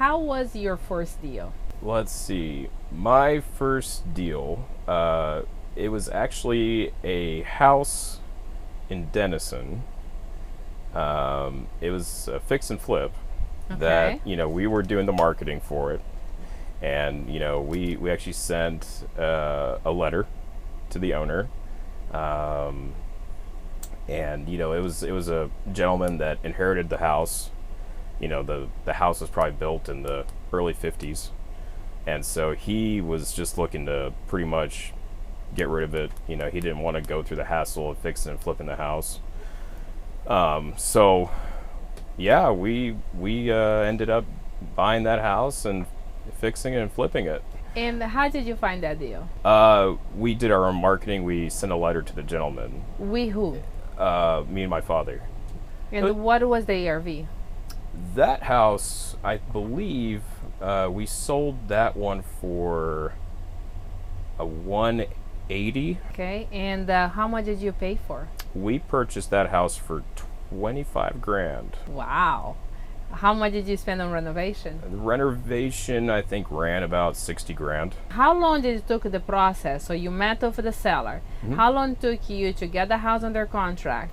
how was your first deal? Let's see. My first deal, it was actually a house in Denison. It was a fix and flip that, Okay. we were doing the marketing for it. And, we actually sent a letter to the owner. Um, and, it was a gentleman that inherited the house. The house was probably built in the early 50s. And so he was just looking to pretty much get rid of it. He didn't want to go through the hassle of fixing and flipping the house. So yeah, we ended up buying that house and fixing it and flipping it. And how did you find that deal? We did our own marketing. We sent a letter to the gentleman. We who? Me and my father. And what was the ARV? That house, I believe, we sold that one for a 180. Okay. And how much did you pay for? We purchased that house for 25 grand. Wow. How much did you spend on renovation? The renovation, I think, ran about 60 grand. How long did it took the process? So you met with the seller. How long took you to get the house under contract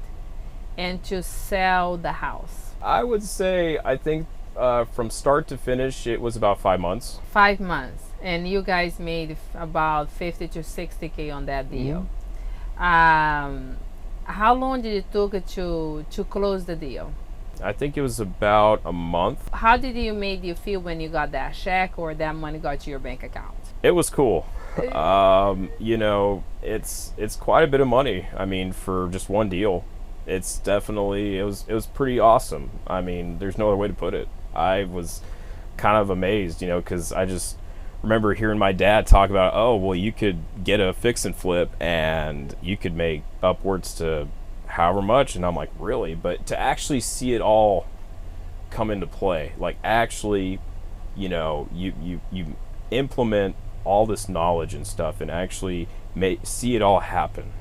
and to sell the house? I would say, I think from start to finish, it was about 5 months. 5 months. And you guys made about 50 to 60K on that deal. How long did it took to close the deal? I think it was about a month. How did you made you feel when you got that check or that money got to your bank account? It was cool. It's quite a bit of money. I mean, for just one deal, it's definitely it was pretty awesome. I mean, there's no other way to put it. I was kind of amazed, because I just remember hearing my dad talk about, oh, well, you could get a fix and flip and you could make upwards to however much, and I'm like, really? But to actually see it all come into play, like actually, you implement all this knowledge and stuff and actually see it all happen.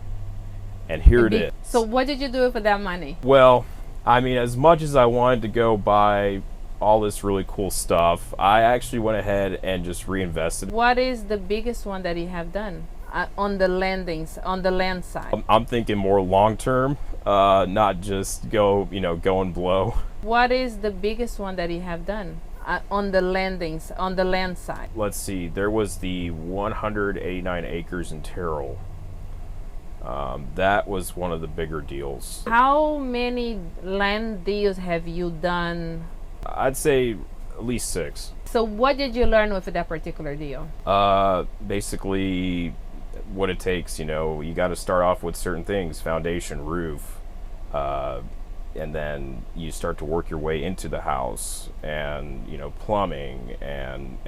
And here it is. So what did you do for that money? Well, I mean, as much as I wanted to go buy all this really cool stuff, I actually went ahead and just reinvested. What is the biggest one that you have done on the land side? I'm thinking more long term, not just go and blow. What is the biggest one that you have done on the land side? Let's see, there was the 189 acres in Terrell. That was one of the bigger deals. How many land deals have you done? I'd say at least 6. So what did you learn with that particular deal? Basically what it takes, you got to start off with certain things: foundation, roof, and then you start to work your way into the house, and plumbing and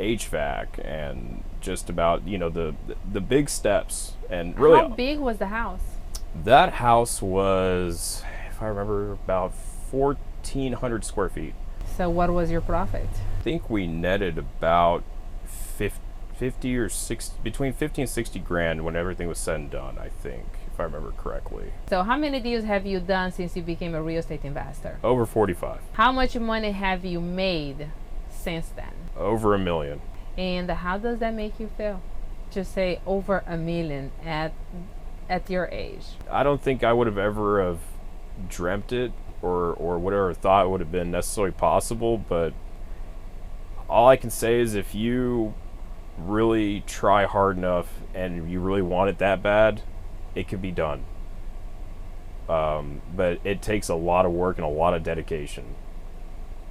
HVAC, and just about the big steps. And really, how big was the house? That house was, if I remember, about 1,400 square feet. So what was your profit? I think we netted about 50 or 60, between 50 and 60 grand when everything was said and done, I think, if I remember correctly. So how many deals have you done since you became a real estate investor? Over 45. How much money have you made since then? Over $1 million. And how does that make you feel to say over $1 million at your age? I don't think I would have ever have dreamt it or whatever thought would have been necessarily possible, but all I can say is if you really try hard enough and you really want it that bad, it could be done. But it takes a lot of work and a lot of dedication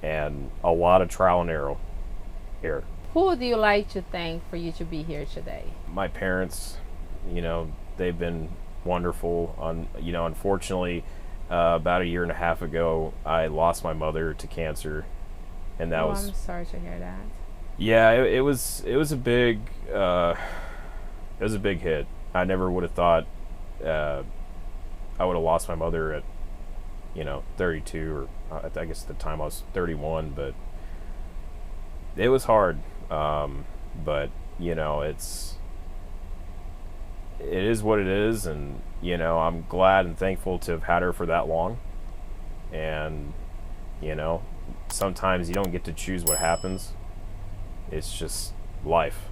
and a lot of trial and error. Who would you like to thank for you to be here today? My parents, they've been wonderful. Unfortunately, about 1.5 years ago, I lost my mother to cancer, and that was. I'm sorry to hear that. Yeah, it was a big hit. I never would have thought I would have lost my mother at 32, or I guess at the time I was 31, but it was hard. But it is what it is, and I'm glad and thankful to have had her for that long. And sometimes you don't get to choose what happens. It's just life.